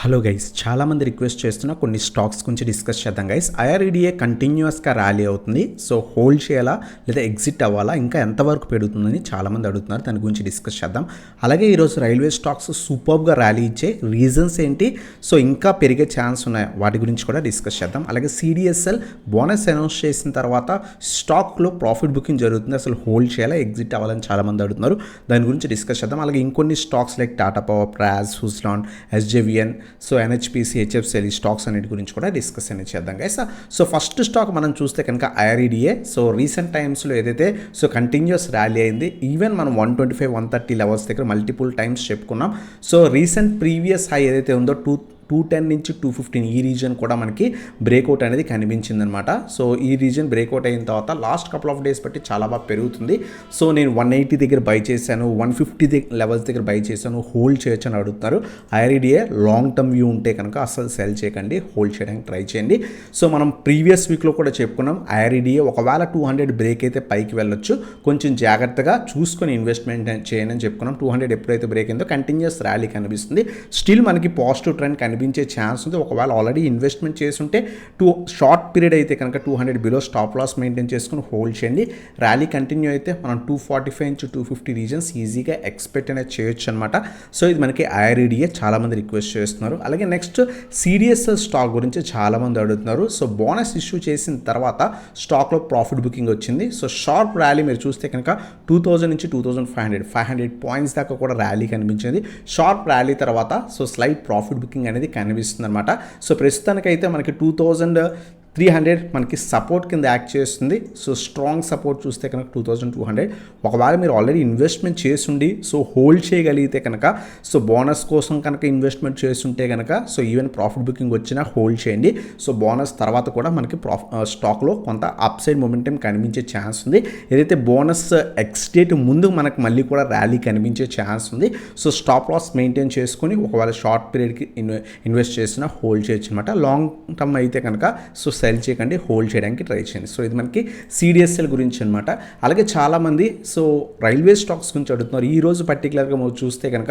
Hello guys, చాలామంది request చేస్తున్న కొన్ని స్టాక్స్ గురించి డిస్కస్ చేద్దాం గైస్. ఐఆర్ఈడిఏ కంటిన్యూస్గా ర్యాలీ అవుతుంది. సో హోల్డ్ చేయాలా లేదా ఎగ్జిట్ అవ్వాలా, ఇంకా ఎంతవరకు పెరుగుతుందని చాలామంది అడుగుతున్నారు. దాని గురించి డిస్కస్ చేద్దాం. అలాగే ఈరోజు రైల్వే స్టాక్స్ సూపర్గా ర్యాలీ ఇచ్చే రీజన్స్ ఏంటి, సో ఇంకా పెరిగే ఛాన్స్ ఉన్నాయి, వాటి గురించి కూడా డిస్కస్ చేద్దాం. అలాగే సిడిఎస్ఎల్ బోనస్ అనౌన్స్ చేసిన తర్వాత స్టాక్లో ప్రాఫిట్ బుకింగ్ జరుగుతుంది. అసలు హోల్డ్ చేయాలా ఎగ్జిట్ అవ్వాలని చాలామంది అడుగుతున్నారు. దాని గురించి డిస్కస్ చేద్దాం. అలాగే ఇంకొన్ని stocks like Tata power, Praj, Suzlon, SJVN, so NHPC, HFCL stocks అన్నిటి గురించి కూడా డిస్కస్ అనేది చేద్దాం గైస్. సో ఫస్ట్ స్టాక్ మనం చూస్తే కనుక ఐఆర్ఈడిఏ. సో రీసెంట్ టైమ్స్లో ఏదైతే సో కంటిన్యూస్ ర్యాలీ అయింది. ఈవెన్ మనం 125, 130 లెవెల్స్ దగ్గర మల్టిపుల్ టైమ్స్ చెప్పుకున్నాం. సో రీసెంట్ ప్రీవియస్ హై ఏదైతే ఉందో 210 నుంచి 215 ఈ రీజన్ కూడా మనకి బ్రేక్అవుట్ అనేది కనిపించిందనమాట. సో ఈ రీజన్ బ్రేక్అవుట్ అయిన తర్వాత లాస్ట్ కపుల్ ఆఫ్ డేస్ బట్టి చాలా బాగా పెరుగుతుంది. సో నేను 180 దగ్గర బై చేశాను, 150 లెవెల్స్ దగ్గర బై చేశాను, హోల్డ్ చేయొచ్చు అని అడుగుతున్నారు. ఐఆర్ఈడిఏ లాంగ్ టర్మ్ వ్యూ ఉంటే కనుక అసలు సెల్ చేయకండి, హోల్డ్ చేయడానికి ట్రై చేయండి. సో మనం ప్రీవియస్ వీక్లో కూడా చెప్పుకున్నాం, ఐఆర్ఈడిఏ ఒకవేళ 200 బ్రేక్ అయితే పైకి వెళ్ళొచ్చు, కొంచెం జాగ్రత్తగా చూసుకొని ఇన్వెస్ట్మెంట్ చేయండి అని చెప్పుకున్నాం. 200 ఎప్పుడైతే బ్రేక్ అయిందో కంటిన్యూస్ ర్యాలీ కనిపిస్తుంది. స్టిల్ మనకి పాజిటివ్ ట్రెండ్ కనిపించే ఛాన్స్ ఉంది. ఒకవేళ ఆల్రెడీ ఇన్వెస్ట్మెంట్ చేస్తుంటే షార్ట్ పీరియడ్ అయితే కనుక 200 బిలో స్టాప్ లాస్ మెయింటైన్ చేసుకుని హోల్డ్ చేయండి. ర్యాలీ కంటిన్యూ అయితే మనం 245 నుంచి 250 రీజన్స్ ఈజీగా ఎక్స్పెక్ట్ అనేది చేయొచ్చు అనమాట. సో ఇది మనకి ఐఆర్ఈడిఏ చాలామంది రిక్వెస్ట్ చేస్తున్నారు. అలాగే నెక్స్ట్ సిడిఎస్ఎల్ స్టాక్ గురించి చాలామంది అడుగుతున్నారు. సో బోనస్ ఇష్యూ చేసిన తర్వాత స్టాక్లో ప్రాఫిట్ బుకింగ్ వచ్చింది. సో షార్ప్ ర్యాలీ మీరు చూస్తే కనుక 2000 నుంచి 2500 పాయింట్స్ దాకా కూడా ర్యాలీ కనిపించింది. షార్ప్ ర్యాలీ తర్వాత సో స్లైట్ ప్రాఫిట్ బుకింగ్ అనేది కనిపిస్తుంది అనమాట. సో ప్రస్తుతానికైతే మనకి 2300 మనకి సపోర్ట్ కింద యాక్ట్ చేస్తుంది. సో స్ట్రాంగ్ సపోర్ట్ చూస్తే కనుక 2200. ఒకవేళ మీరు ఆల్రెడీ ఇన్వెస్ట్మెంట్ చేస్తుండి సో హోల్డ్ చేయగలిగితే కనుక, సో బోనస్ కోసం కనుక ఇన్వెస్ట్మెంట్ చేస్తుంటే కనుక సో ఈవెన్ ప్రాఫిట్ బుకింగ్ వచ్చినా హోల్డ్ చేయండి. సో బోనస్ తర్వాత కూడా మనకి స్టాక్లో కొంత అప్ సైడ్ మొమెంటం కనిపించే ఛాన్స్ ఉంది. ఏదైతే బోనస్ ఎక్స్ డేట్ ముందు మనకు మళ్ళీ కూడా ర్యాలీ కనిపించే ఛాన్స్ ఉంది. సో స్టాప్ లాస్ మెయింటైన్ చేసుకొని ఒకవేళ షార్ట్ పీరియడ్కి ఇన్వెస్ట్ చేసినా హోల్డ్ చేయొచ్చు అనమాట. లాంగ్ టర్మ్ అయితే కనుక సో సెల్ చేయకండి, హోల్డ్ చేయడానికి ట్రై చేయండి. సో ఇది మనకి సిడిఎస్ఎల్ గురించి అనమాట. అలాగే చాలామంది సో రైల్వే స్టాక్స్ గురించి అడుగుతున్నారు. ఈ రోజు పర్టికులర్గా మనం చూస్తే కనుక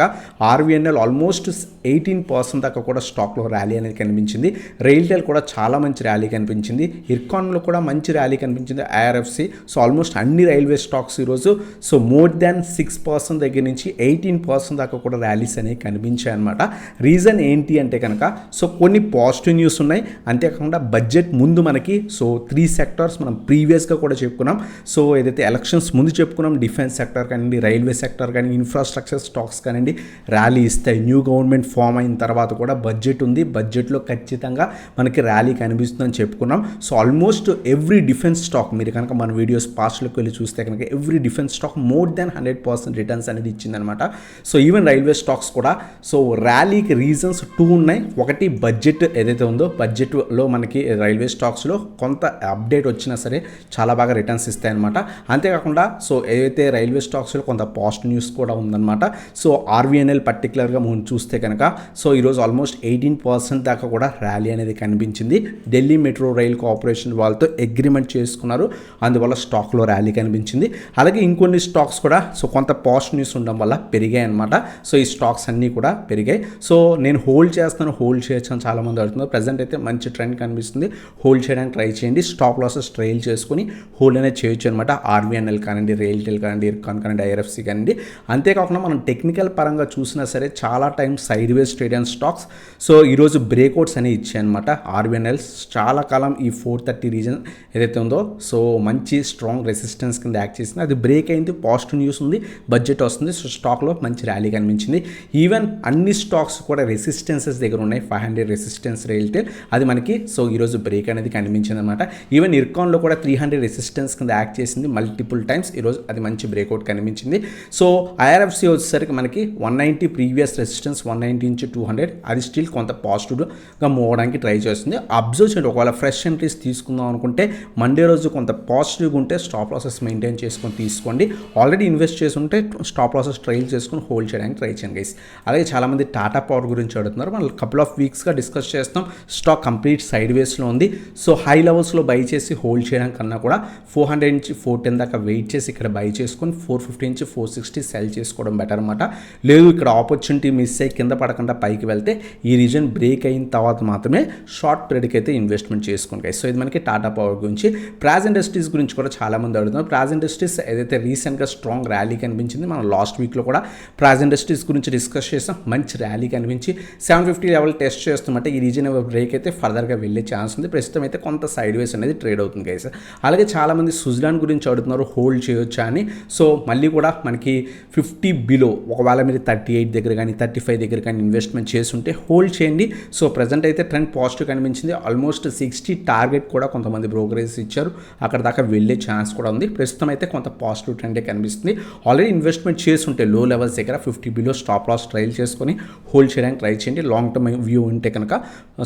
ఆర్వీఎన్ఎల్ ఆల్మోస్ట్ 18% దాకా కూడా స్టాక్లో ర్యాలీ అనేది కనిపించింది. రైల్టెల్ కూడా చాలా మంచి ర్యాలీ కనిపించింది. ఇర్కాన్లో కూడా మంచి ర్యాలీ కనిపించింది. ఐఆర్ఎఫ్సి సో ఆల్మోస్ట్ అన్ని రైల్వే స్టాక్స్ ఈరోజు సో మోర్ దాన్ 6% దగ్గర నుంచి 18% దాకా కూడా ర్యాలీస్ అనేవి కనిపించాయి అనమాట. రీజన్ ఏంటి అంటే కనుక సో కొన్ని పాజిటివ్ న్యూస్ ఉన్నాయి. అంతేకాకుండా బడ్జెట్ ముందు మనకి సో 3 సెక్టార్స్ మనం ప్రీవియస్గా కూడా చెప్పుకున్నాం. సో ఏదైతే ఎలక్షన్స్ ముందు చెప్పుకున్నాం, డిఫెన్స్ సెక్టర్ కానివ్వండి, రైల్వే సెక్టర్ కానీ, ఇన్ఫ్రాస్ట్రక్చర్ స్టాక్స్ కానివ్వండి ర్యాలీ ఇస్తాయి. న్యూ గవర్నమెంట్ ఫామ్ అయిన తర్వాత కూడా బడ్జెట్ ఉంది, బడ్జెట్లో ఖచ్చితంగా మనకి ర్యాలీ కనిపిస్తుందని చెప్పుకున్నాం. So almost every defence stock మీరు కనుక మన వీడియోస్ పాస్ట్లోకి వెళ్ళి చూస్తే కనుక every defence stock more than 100% returns అనేది ఇచ్చిందనమాట. సో ఈవెన్ రైల్వే స్టాక్స్ కూడా సో ర్యాలీకి రీజన్స్ 2 ఉన్నాయి. ఒకటి బడ్జెట్ ఏదైతే ఉందో, బడ్జెట్లో మనకి రైల్వే స్టాక్స్లో కొంత అప్డేట్ వచ్చినా సరే చాలా బాగా రిటర్న్స్ ఇస్తాయన్నమాట. అంతేకాకుండా సో ఏదైతే రైల్వే స్టాక్స్లో కొంత పాజిటివ్ న్యూస్ కూడా ఉందన్నమాట. సో ఆర్వీఎన్ఎల్ పర్టికులర్గా మనం చూస్తే కనుక సో ఈరోజు ఆల్మోస్ట్ 18% దాకా కూడా ర్యాలీ అనేది కనిపించింది. ఢిల్లీ మెట్రో రైల్ కార్పొరేషన్ వాళ్ళతో అగ్రిమెంట్ చేసుకున్నారు, అందువల్ల స్టాక్లో ర్యాలీ కనిపించింది. అలాగే ఇంకొన్ని స్టాక్స్ కూడా సో కొంత పాజిటివ్ న్యూస్ ఉండడం వల్ల పెరిగాయి అనమాట. సో ఈ స్టాక్స్ అన్నీ కూడా పెరిగాయి. సో నేను హోల్డ్ చేస్తాను, హోల్డ్ చేయొచ్చు అని చాలామంది అడుగుతున్నారు. ప్రజెంట్ అయితే మంచి ట్రెండ్ కనిపిస్తుంది, హోల్డ్ చేయడానికి ట్రై చేయండి. స్టాప్ లాసెస్ ట్రైల్ చేసుకుని హోల్డ్ అనేది చేయొచ్చు అనమాట. ఆర్వీఎన్ఎల్ కానివ్వండి, రైల్టెల్ కానివ్వండి, ఇర్కాన్ కానివ్వండి, ఐఆర్ఎఫ్సి కానివ్వండి. అంతేకాకుండా మనం టెక్నికల్ పరంగా చూసినా సరే చాలా time side ways trade and stocks so ఈరోజు బ్రేక్అవుట్స్ అనేవి ఇచ్చాయన్నమాట. ఆర్వీఎన్ఎల్ చాలా కాలం ఈ 430 రీజన్ ఏదైతే ఉందో సో మంచి స్ట్రాంగ్ రెసిస్టెన్స్ కింద యాక్ట్ చేసింది. అది బ్రేక్ అయింది, పాజిటివ్ న్యూస్ ఉంది, బడ్జెట్ వస్తుంది. సో స్టాక్లో మంచి ర్యాలీ కనిపించింది. ఈవెన్ అన్ని స్టాక్స్ కూడా రెసిస్టెన్సెస్ దగ్గర ఉన్నాయి. 500 రెసిస్టెన్స్ రైల్టెల్ అది మనకి సో ఈరోజు బ్రేక్ అనేది కనిపించింది అనమాట. ఈవెన్ ఇర్కాన్లో కూడా 300 రెసిస్టెన్స్ కింద యాక్ట్ చేసింది మల్టిపుల్ టైమ్స్. ఈరోజు అది మంచి బ్రేక్అవుట్ కనిపించింది. సో ఐఆర్ఎఫ్సి వచ్చేసరికి మనకి 190 ప్రీవియస్ రెసిస్టెన్స్, 190 నుంచి 200 అది స్టిల్ కొంత పాజిటివ్గా మూవ్ అవడానికి ట్రై చేస్తుంది. అబ్జర్వ్ చేయండి. ఒకవేళ ఫ్రెష్ ఎంట్రీస్ తీసుకుందాం అనుకుంటే మండే రోజు కొంత పాజిటివ్గా ఉంటే స్టాప్ లాసెస్ మెయింటైన్ చేసుకొని తీసుకోండి. ఆల్రెడీ ఇన్వెస్ట్ చేసి ఉంటే స్టాప్ లాసెస్ ట్రైల్ చేసుకొని హోల్డ్ చేయడానికి ట్రై చేయండి గైస్. అలాగే చాలామంది టాటా పవర్ గురించి అడుగుతున్నారు. మనం కపుల్ ఆఫ్ వీక్స్గా డిస్కస్ చేస్తాం. స్టాక్ కంప్లీట్ సైడ్ వేస్లో ఉంది. సో హై లెవెల్స్లో బై చేసి హోల్డ్ చేయడం కన్నా కూడా 400 నుంచి 410 దాకా వెయిట్ చేసి ఇక్కడ బై చేసుకొని 450 నుంచి 460 సెల్ చేసుకోవడం బెటర్ అనమాట. లేదు ఇక్కడ ఆపర్చునిటీ మిస్ అయ్యి కింద పడకుండా పైకి వెళ్తే ఈ రీజన్ బ్రేక్ అయిన తర్వాత మాత్రమే షార్ట్ పీరియడ్కి అయితే ఇన్వెస్ట్మెంట్ చేసుకోండి గైస్. సో ఇది మనకి టాటా పవర్ గురించి. ప్రాజ్ ఇండస్ట్రీస్ గురించి కూడా చాలామంది అడుగుతున్నారు. ప్రాజ్ ఇండస్ట్రీస్ ఏదైతే రీసెంట్గా స్ట్రాంగ్ ర్యాలీ కనిపించింది, మనం లాస్ట్ వీక్లో కూడా ప్రాజ్ ఇండస్ట్రీస్ గురించి డిస్కస్ చేసాం. మంచి ర్యాలీ కనిపించి 750 లెవెల్ టెస్ట్ చేస్తున్నట్టు ఈ రీజన్ బ్రేక్ అయితే ఫర్దర్గా వెళ్ళే ఛాన్స్ ఉంది. ప్రస్తుతం అయితే కొంత సైడ్ వేస్ అనేది ట్రేడ్ అవుతుంది గైస్. అలాగే చాలామంది సుజలాన్ గురించి అడుగుతున్నారు, హోల్డ్ చేయొచ్చా అని. సో మళ్ళీ కూడా మనకి 50 బిలో ఒకవేళ మీరు 38 దగ్గర కానీ 35 దగ్గర కానీ ఇన్వెస్ట్మెంట్ చేస్తుంటే హోల్డ్ చేయండి. సో ప్రజెంట్ అయితే ట్రెండ్ పాజిటివ్ కనిపించింది. ఆల్మోస్ట్ 60 టార్గెట్ కూడా కొంతమంది బ్రోకరేజ్ ఇచ్చారు, అక్కడ దాకా వెళ్ళే ఛాన్స్ కూడా ఉంది. ప్రస్తుతం అయితే కొంత పాజిటివ్ ట్రెండే కనిపిస్తుంది. ఆల్రెడీ ఇన్వెస్ట్మెంట్ చేస్తుంటే లో లెవెల్స్ దగ్గర 50 బిలో స్టాప్ లాస్ ట్రైల్ చేసుకొని హోల్డ్ చేయడానికి ట్రై చేయండి. లాంగ్ టర్మ్ వ్యూ ఉంటే కనుక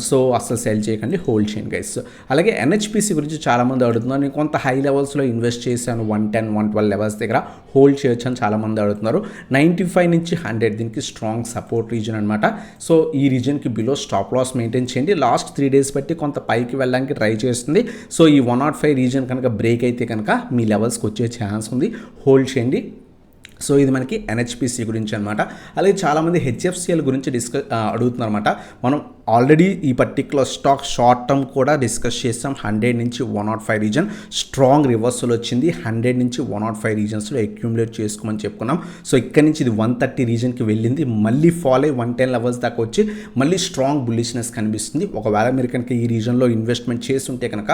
సో అసలు సెల్ చేయకండి, హోల్డ్ చేయండి గైస్. అలాగే ఎన్హెచ్పిసి గురించి చాలామంది అడుగుతున్నారు. నేను కొంత హై లెవెల్స్లో ఇన్వెస్ట్ చేశాను 110, 112 లెవెల్స్ దగ్గర హోల్డ్ చేయొచ్చు అని చాలామంది అడుగుతున్నారు. 95 నుంచి 100 దీనికి స్ట్రాంగ్ సపోర్ట్ రీజన్ అనమాట. సో ఈ రీజన్కి బిలో స్టాప్ లాస్ మెయింటైన్ చేయండి. లాస్ట్ 3 డేస్ బట్టి కొంత పైకి వెళ్ళడానికి ట్రై చేస్తుంది. సో ఈ 105 రీజన్ కనుక బ్రేక్ అయితే కనుక మీ లెవెల్స్కి వచ్చే ఛాన్స్ ఉంది, హోల్డ్ చేయండి. సో ఇది మనకి ఎన్హెచ్పిసి గురించి అనమాట. అలాగే చాలామంది హెచ్ఎఫ్సిఎల్ గురించి అడుగుతున్నారు అనమాట. మనం ఆల్రెడీ ఈ పర్టికులర్ స్టాక్ షార్ట్ టర్మ్ కూడా డిస్కస్ చేస్తాం. 100 నుంచి 105 రీజన్ స్ట్రాంగ్ రివర్సల్ వచ్చింది. 100 నుంచి 105 రీజన్స్లో అక్యూములేట్ చేసుకోమని చెప్పుకున్నాం. సో ఇక్కడ నుంచి ఇది 130 రీజన్కి వెళ్ళింది, మళ్ళీ ఫాల్ అయ్యి 110 లెవెల్స్ దాకా వచ్చి మళ్ళీ స్ట్రాంగ్ బుల్లిష్నెస్ కనిపిస్తుంది. ఒకవేళ మీరు కనుక ఈ రీజన్లో ఇన్వెస్ట్మెంట్ చేస్తుంటే కనుక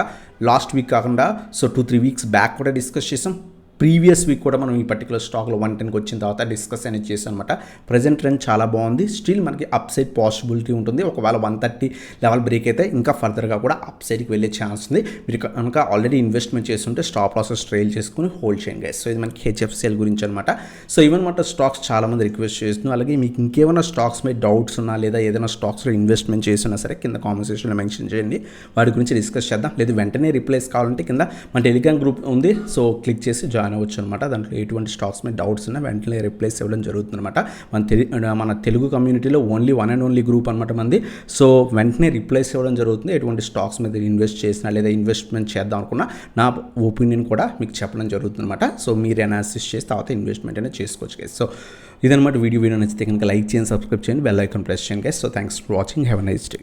లాస్ట్ వీక్ కాకుండా సో 2-3 వీక్స్ బ్యాక్ కూడా డిస్కస్ చేసాం. ప్రీవియస్ వీక్ కూడా మనం ఈ పర్టికులర్ స్టాక్లో 110కి వచ్చిన తర్వాత డిస్కస్ అనేది చేసాం అనమాట. ప్రజెంట్ ట్రెండ్ చాలా బాగుంది. స్టిల్ మనకి అప్ సైడ్ పాసిబిలిటీ ఉంటుంది. ఒకవేళ 130 లెవెల్ బ్రేక్ అయితే ఇంకా ఫర్దర్గా కూడా అప్ సైడ్కి వెళ్ళే ఛాన్స్ ఉంది. మీరు కనుక ఆల్రెడీ ఇన్వెస్ట్మెంట్ చేస్తుంటే స్టాప్ లాసెస్ ట్రైల్ చేసుకుని హోల్డ్ చేయండి గైస్. సో ఇది మనకి హెచ్ఎఫ్సిఎల్ గురించి అనమాట. సో ఇవన్నమాట స్టాక్స్ చాలామంది రిక్వెస్ట్ చేస్తున్నారు. అలాగే మీకు ఇంకేమైనా స్టాక్స్ మీద డౌట్స్ ఉన్నా లేదా ఏదైనా స్టాక్స్లో ఇన్వెస్ట్మెంట్ చేసినా సరే కింద కామెంట్ సెక్షన్లో మెన్షన్ చేయండి, వాటి గురించి డిస్కస్ చేద్దాం. లేదు వెంటనే రిప్లైస్ కావాలంటే కింద మన టెలిగ్రామ్ గ్రూప్ ఉంది, సో క్లిక్ చేసి జాయిన్ అవ్వచ్చు అనమాట. దాంట్లో ఎటువంటి స్టాక్స్ మీద డౌట్స్ ఉన్నా వెంటనే రిప్లైస్ ఇవ్వడం జరుగుతుంది అనమాట. మన తెలుగు కమ్యూనిటీలో only one and only group అనమాట మంది. సో వెంటనే రిప్లైస్ ఇవ్వడం జరుగుతుంది. ఎటువంటి స్టాక్స్ మీద ఇన్వెస్ట్ చేసినా లేదా ఇన్వెస్ట్మెంట్ చేద్దాం అనుకున్నా నా ఒపీనియన్ కూడా మీకు చెప్పడం జరుగుతుంది అనమాట. సో మీరు అనాలిసిస్ చేసి తర్వాత ఇన్వెస్ట్మెంట్ అనేది చేసుకోవచ్చు. సో ఇదనమాట వీడియో నచ్చితే కనుక లైక్ చేయండి, సబ్స్క్రైబ్ చేయండి, బెల్ ఐకాన్ ప్రెస్ చేయండి. So thanks for watching, have a nice day.